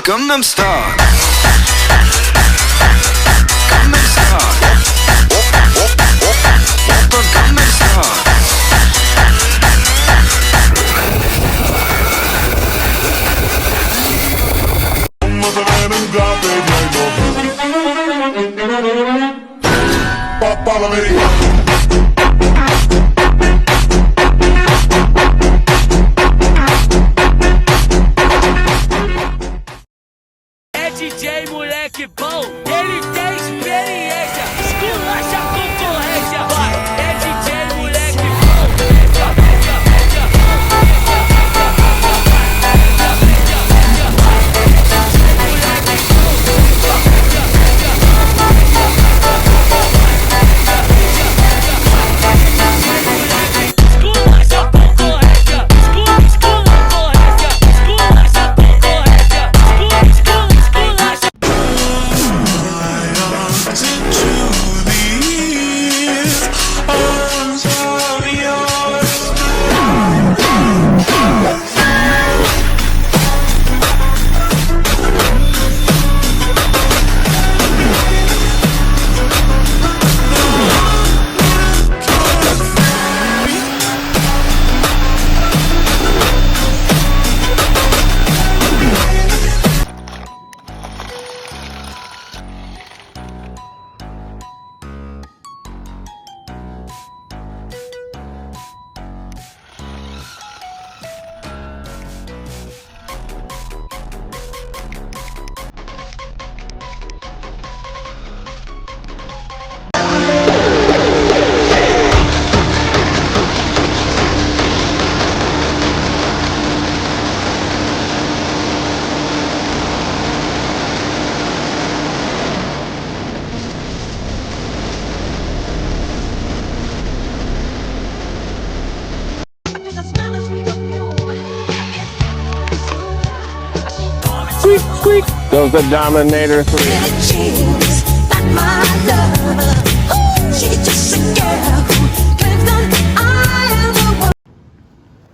Gangnam Style. Gangnam Style. Oppa Gangnam Style. DJ moleque bom, ele tem experiência, esculacha a concorrência. Vai, é DJ moleque Squeak. Goes the Dominator 3.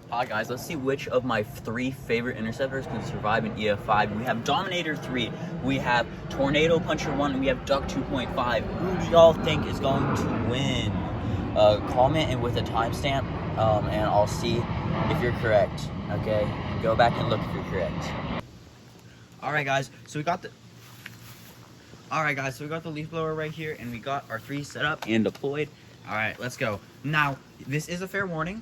Alright guys, let's see which of my 3 favorite interceptors can survive in EF5. We have Dominator 3, we have Tornado Puncher 1, and we have Duck 2.5. Who do y'all think is going to win? Comment and with a timestamp, and I'll see if you're correct. Okay, go back and look if you're correct. Alright guys, so we got the leaf blower right here, and we got our 3 set up and deployed. Alright, let's go. Now, this is a fair warning.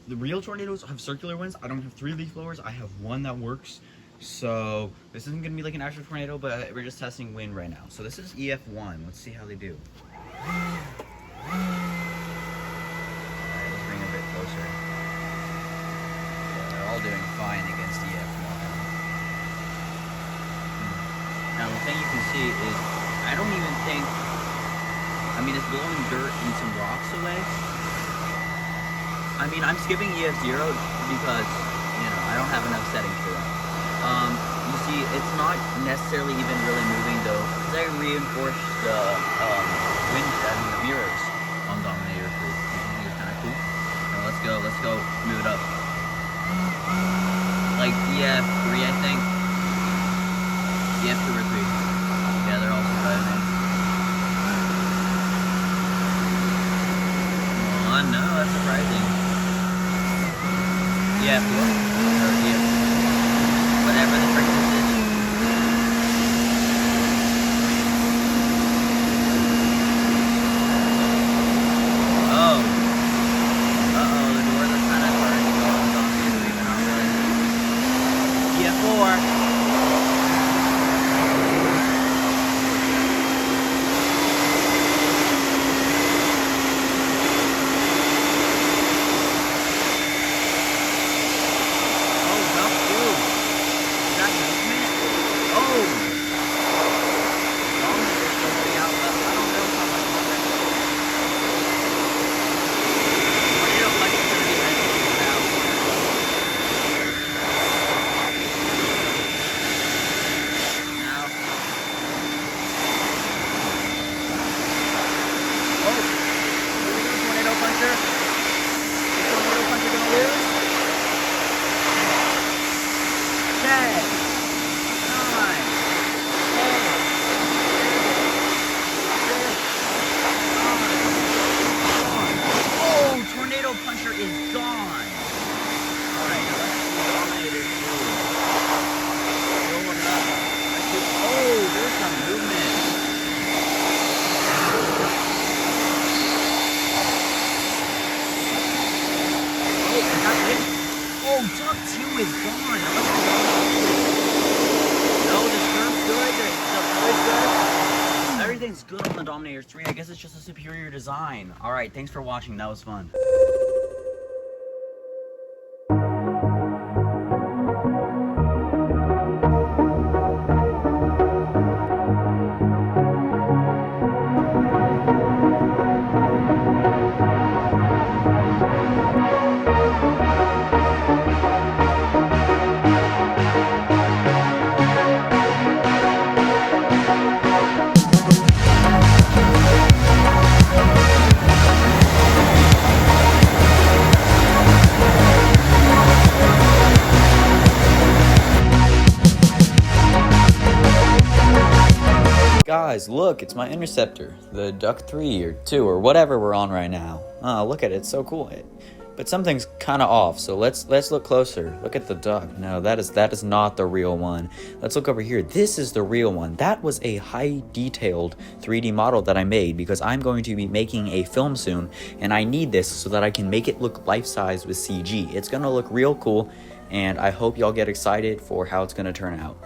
The real tornadoes have circular winds. I don't have 3 leaf blowers. I have 1 that works. So this isn't gonna be like an actual tornado, but we're just testing wind right now. So this is EF1. Let's see how they do. Alright, let's bring it a bit closer. Yeah, they're all doing fine against EF1. Now the thing you can see is, I don't even think, I mean, it's blowing dirt and some rocks away. I mean, I'm skipping EF0 because, you know, I don't have enough settings for that. You see, it's not necessarily even really moving though, because I reinforced the mirrors on Dominator 3, which I think is kind of cool. Now let's go, move it up. Like EF3, I think. EF2 or 3. Yeah, they're all surviving. Oh no, that's surprising. Yeah, whatever the frick this is. Oh. Uh-oh, the doors are kind of starting to go on Dominator 3, but not really. Yeah, 4. is gone. No, the skirt's good. The good. Everything's good on the Dominator 3. I guess it's just a superior design. Alright, thanks for watching. That was fun. Guys, look, it's my interceptor, the Duck 3 or 2 or whatever we're on right now. Look at it, it's so cool. But something's kind of off, so let's look closer. Look at the duck. No, that is not the real one. Let's look over here. This is the real one. That was a high detailed 3D model that I made because I'm going to be making a film soon, and I need this so that I can make it look life-size with CG. It's gonna look real cool, and I hope y'all get excited for how it's gonna turn out.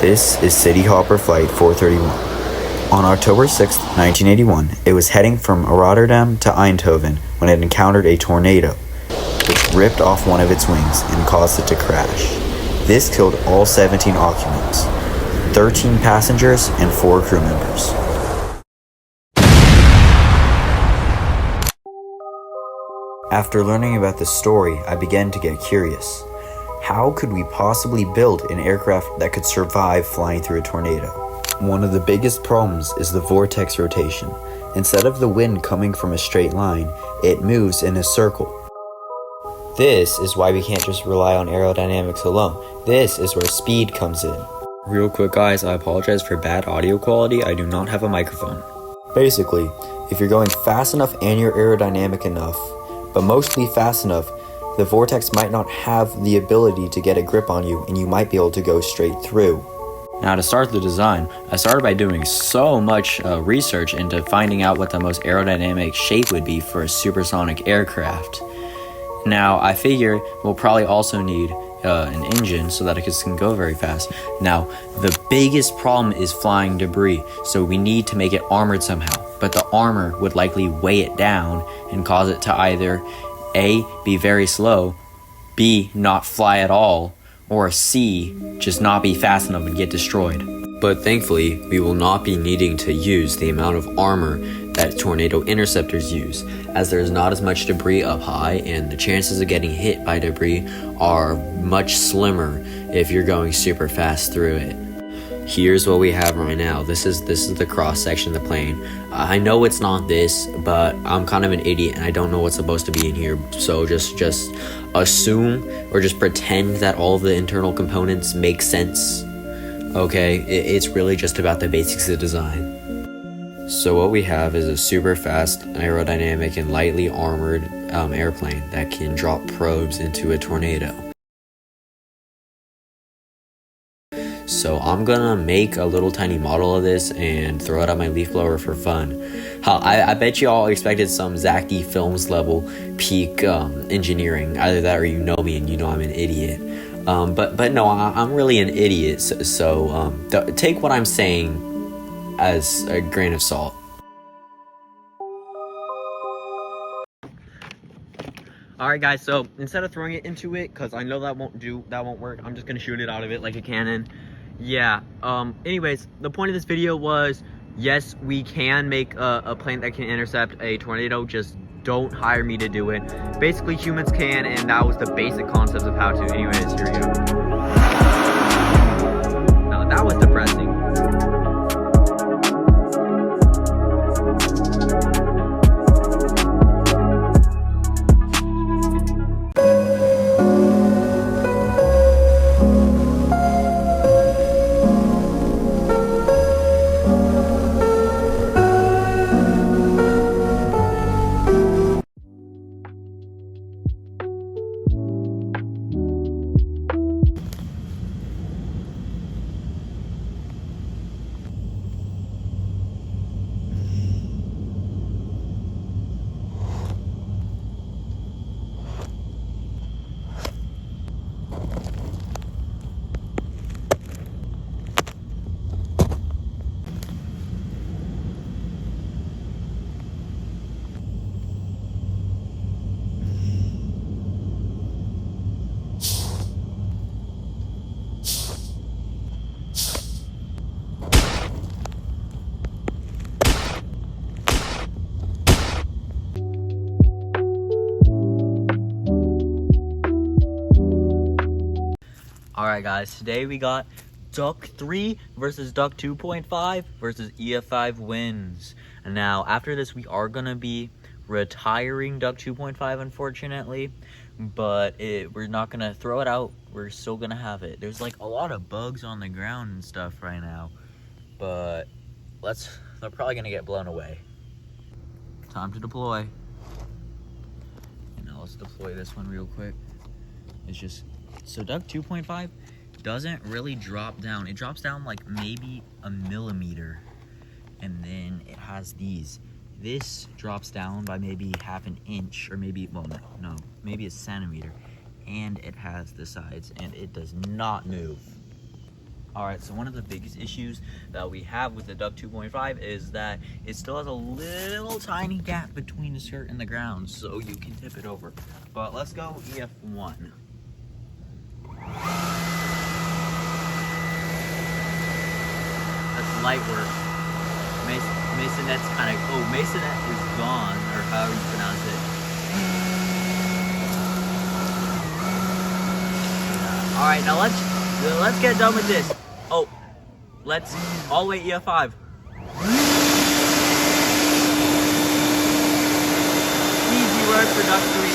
This is City Hopper Flight 431. On October 6, 1981, it was heading from Rotterdam to Eindhoven when it encountered a tornado, which ripped off one of its wings and caused it to crash. This killed all 17 occupants, 13 passengers, and 4 crew members. After learning about this story, I began to get curious. How could we possibly build an aircraft that could survive flying through a tornado? One of the biggest problems is the vortex rotation. Instead of the wind coming from a straight line, it moves in a circle. This is why we can't just rely on aerodynamics alone. This is where speed comes in. Real quick guys, I apologize for bad audio quality. I do not have a microphone. Basically, if you're going fast enough and you're aerodynamic enough, but mostly fast enough, the vortex might not have the ability to get a grip on you and you might be able to go straight through. Now to start the design, I started by doing so much research into finding out what the most aerodynamic shape would be for a supersonic aircraft. Now I figure we'll probably also need an engine so that it can go very fast. Now the biggest problem is flying debris, so we need to make it armored somehow, but the armor would likely weigh it down and cause it to either A, be very slow, B, not fly at all, or C, just not be fast enough and get destroyed. But thankfully, we will not be needing to use the amount of armor that tornado interceptors use, as there is not as much debris up high and the chances of getting hit by debris are much slimmer if you're going super fast through it. Here's what we have right now. This is the cross section of the plane. I know it's not this, but I'm kind of an idiot and I don't know what's supposed to be in here. So just assume or just pretend that all the internal components make sense. Okay, it's really just about the basics of design. So what we have is a super fast, aerodynamic, and lightly armored airplane that can drop probes into a tornado. So I'm gonna make a little tiny model of this and throw it at my leaf blower for fun. I bet you all expected some Zachy Films level peak engineering. Either that or you know me and you know I'm an idiot. But no, I'm really an idiot. So take what I'm saying as a grain of salt. Alright guys, so instead of throwing it into it, because I know that won't work, I'm just gonna shoot it out of it like a cannon. Yeah, anyways, the point of this video was, yes, we can make a plane that can intercept a tornado, just don't hire me to do it. Basically, humans can, and that was the basic concepts of how to. Anyways, here we go. Now, that was depressing. Alright guys, today we got Duck 3 versus Duck 2.5 versus EF5 wins. And now, after this, we are going to be retiring Duck 2.5, unfortunately. But we're not going to throw it out. We're still going to have it. There's like a lot of bugs on the ground and stuff right now. But they're probably going to get blown away. Time to deploy. Let's deploy this one real quick. It's just, so Duck 2.5 doesn't really drop down. It drops down like maybe a millimeter. And then it has these. This drops down by maybe half an inch, or maybe, well, no, maybe a centimeter. And it has the sides, and it does not move. Alright, so one of the biggest issues that we have with the Duck 2.5 is that it still has a little tiny gap between the skirt and the ground, so you can tip it over. But let's go EF1. That's light work. Masonette's kind of, oh, Masonette is gone, or however you pronounce it. Alright, now let's get done with this. Oh, let's all the way EF5. Easy work for Duck 3.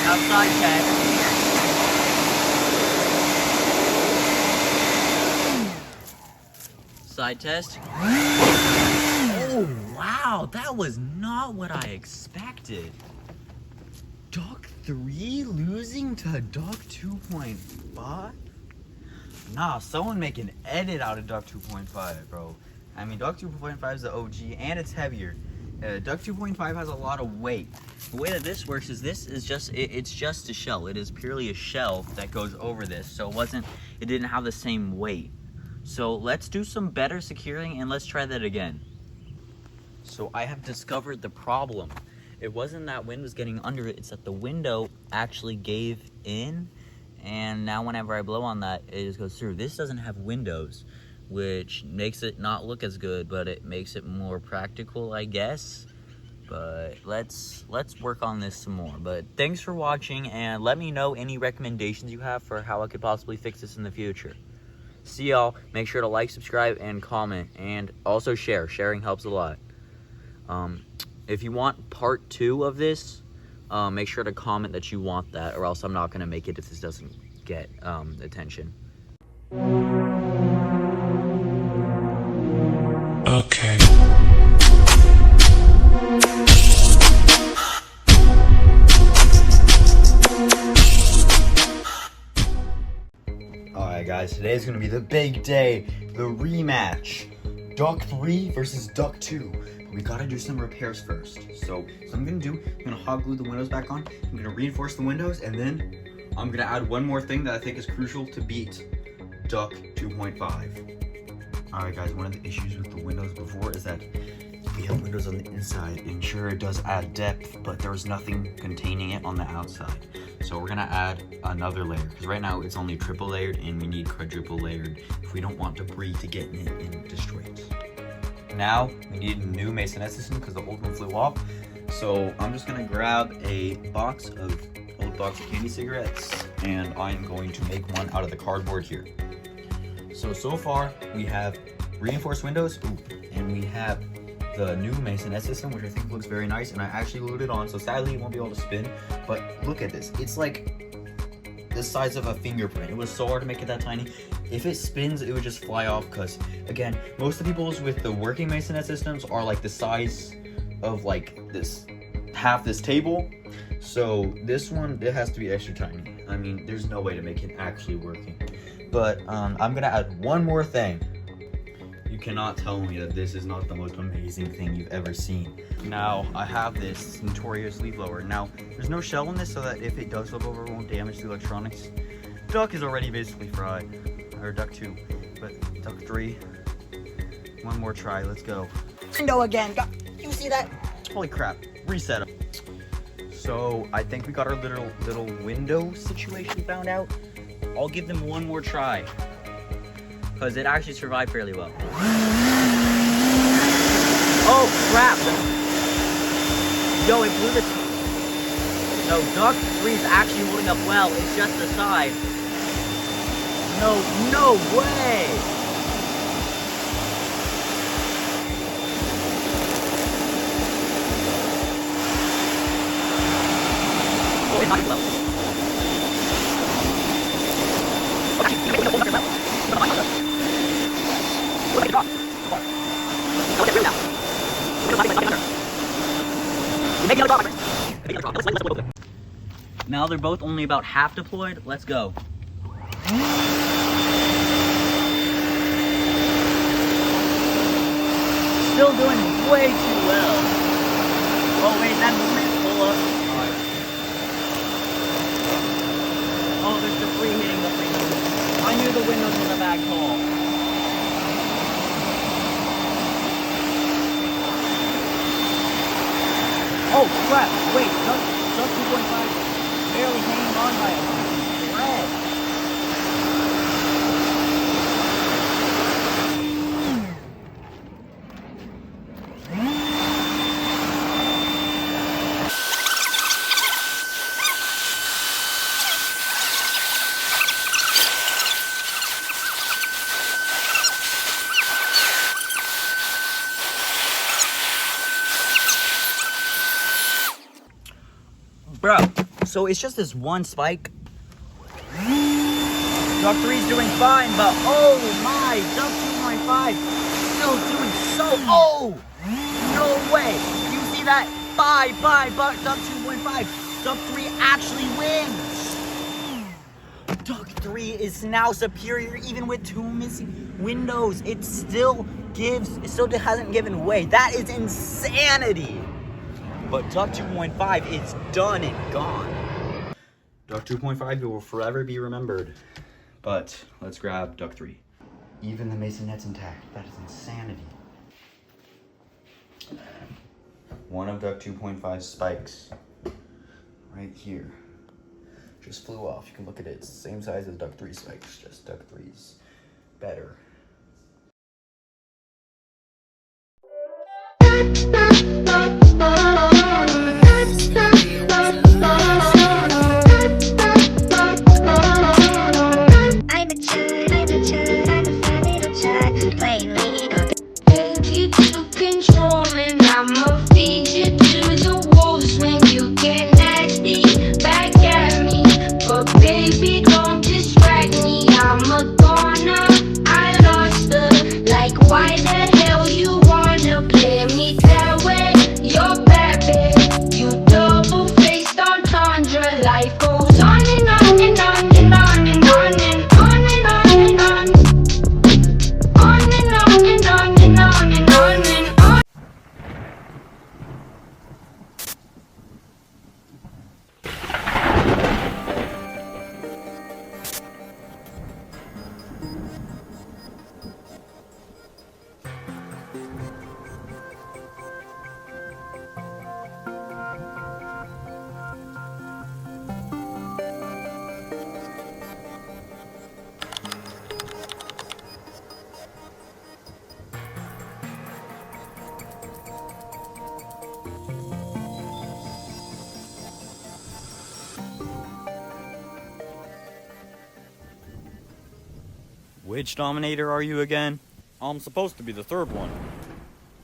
Outside test. Side test. Oh, wow, that was not what I expected. Duck 3 losing to Duck 2.5? Nah, someone make an edit out of Duck 2.5, bro. I mean, Duck 2.5 is the OG, and it's heavier. Duck 2.5 has a lot of weight. The way that this works is it's just a shell. It is purely a shell that goes over this, so it didn't have the same weight. So let's do some better securing, and let's try that again. So I have discovered the problem. It wasn't that wind was getting under it, it's that the window actually gave in. And now whenever I blow on that, it just goes through. This doesn't have windows, which makes it not look as good, but it makes it more practical, I guess. But let's work on this some more. But thanks for watching, and let me know any recommendations you have for how I could possibly fix this in the future. See y'all. Make sure to like, subscribe, and comment, and also share. Sharing helps a lot. If you want part 2 of this, make sure to comment that you want that, or else I'm not going to make it if this doesn't get attention. Okay. Alright guys, today is going to be the big day, the rematch. Duck 3 versus Duck 2. We gotta do some repairs first. So I'm gonna hot glue the windows back on. I'm gonna reinforce the windows, and then I'm gonna add one more thing that I think is crucial to beat Duck 2.5. Alright guys, one of the issues with the windows before is that we have windows on the inside, and sure it does add depth, but there's nothing containing it on the outside. So we're gonna add another layer, because right now it's only triple layered, and we need quadruple layered if we don't want debris to get in and destroy it. Now we need a new Masonette system because the old one flew off. So I'm just gonna grab a old box of candy cigarettes, and I'm going to make one out of the cardboard here. So far we have reinforced windows, and we have the new Masonette system, which I think looks very nice, and I actually glued it on, so sadly it won't be able to spin. But look at this, it's like the size of a fingerprint. It was so hard to make it that tiny. If it spins, it would just fly off, because again, most of the people's with the working Masonette systems are like the size of like half this table. So this one, it has to be extra tiny. I mean, there's no way to make it actually working. But I'm gonna add one more thing. You cannot tell me that this is not the most amazing thing you've ever seen. Now, I have this notorious leaf blower. Now, there's no shell in this, so that if it does flip over, it won't damage the electronics. Duck is already basically fried, or Duck 2, but Duck 3, one more try, let's go. Window again, you see that? Holy crap, reset them. So, I think we got our little window situation found out. I'll give them one more try, because it actually survived fairly well. Oh crap! Yo, it blew the... No, Duck 3 is actually holding up well. It's just the side. No way! Oh, it's not low. Now they're both only about half deployed. Let's go. Still doing way too well. Oh wait, that movement is full up. Oh, there's debris hitting the thing. I knew the windows in the back hall. Oh crap! Wait, Duck 2.5 barely hanging on by a thread. Bro, so it's just this one spike. Duck 3's doing fine, but oh my, Duck 2.5 still doing so. Oh, no way. You see that? Bye, but Duck 2.5. Duck 3 actually wins. Duck 3 is now superior even with 2 missing windows. It still hasn't given way. That is insanity. But Duck 2.5 is done and gone. Duck 2.5 will forever be remembered. But let's grab Duck 3. Even the Mason net's intact. That is insanity. One of Duck 2.5's spikes, right here, just flew off. You can look at it. It's the same size as Duck 3's spikes, just Duck 3's better. Which Dominator are you again? I'm supposed to be the third one.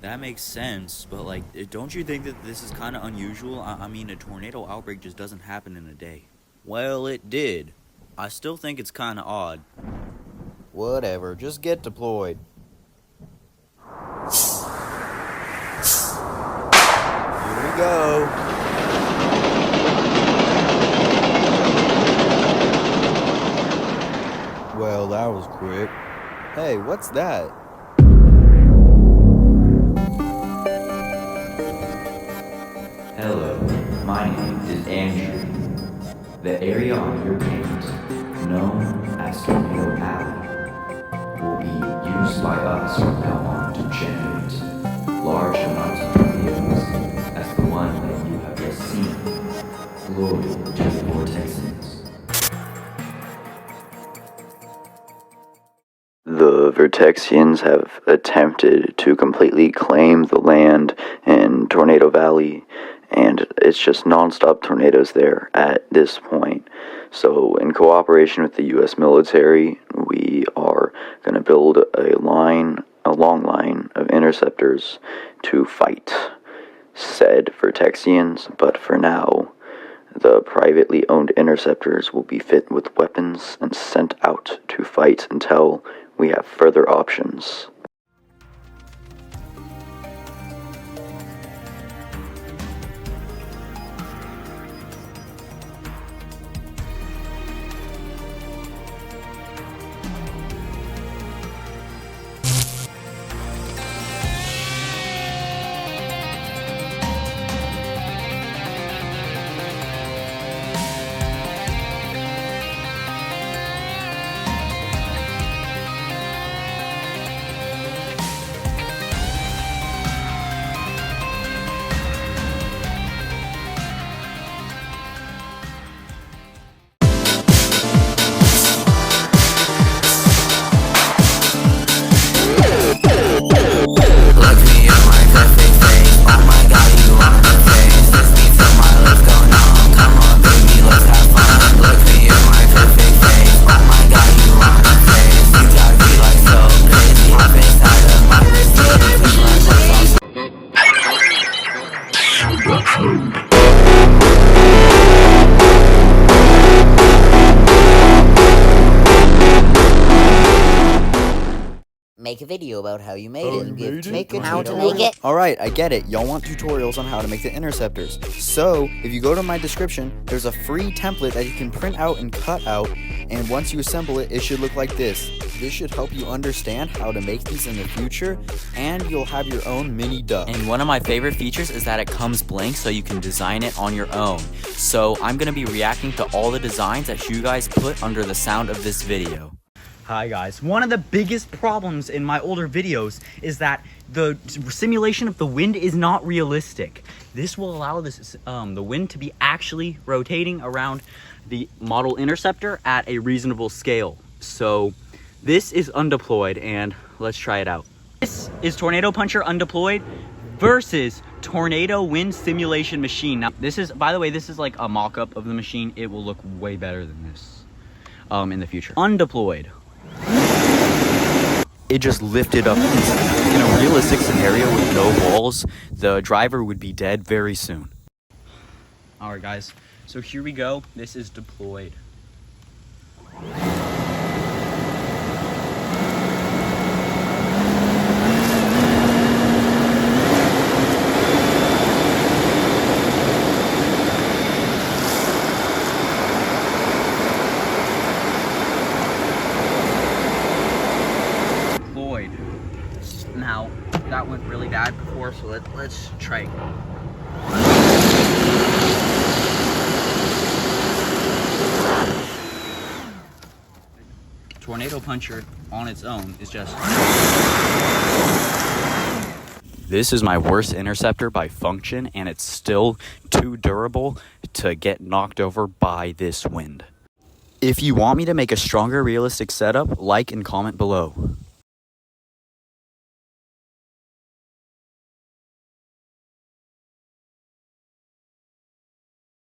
That makes sense, but like, don't you think that this is kind of unusual? I mean, a tornado outbreak just doesn't happen in a day. Well, it did. I still think it's kind of odd. Whatever, just get deployed. Here we go. Well, that was quick. Hey, what's that? Hello, my name is Andrew. The area on your paint, known as Tornado Alley, will be used by us from now on to generate large amounts of tornadoes as the one that you have just seen. Glory to the Vortexians. The Vortexians have attempted to completely claim the land in Tornado Valley and it's just non-stop tornadoes there at this point. So in cooperation with the U.S. military, we are going to build a long line of interceptors to fight said Vortexians, but for now, the privately owned interceptors will be fit with weapons and sent out to fight until we have further options. Make a video about how you made it. Give tips on how to make it. Alright, I get it. Y'all want tutorials on how to make the interceptors. So, if you go to my description, there's a free template that you can print out and cut out, and once you assemble it, it should look like this. This should help you understand how to make these in the future, and you'll have your own mini duck. And one of my favorite features is that it comes blank so you can design it on your own. So I'm going to be reacting to all the designs that you guys put under the sound of this video. Hi guys, one of the biggest problems in my older videos is that the simulation of the wind is not realistic. This will allow the wind to be actually rotating around the model interceptor at a reasonable scale. So this is undeployed, and let's try it out. This is Tornado Puncher undeployed versus Tornado Wind Simulation Machine. Now this is, by the way, this is like a mock-up of the machine. It will look way better than this in the future. Undeployed. It just lifted up. In a realistic scenario with no walls, the driver would be dead very soon. Alright guys, so here we go. This is deployed. Now, that went really bad before, so let's try again. Tornado Puncher on its own is just... This is my worst interceptor by function, and it's still too durable to get knocked over by this wind. If you want me to make a stronger realistic setup, like and comment below.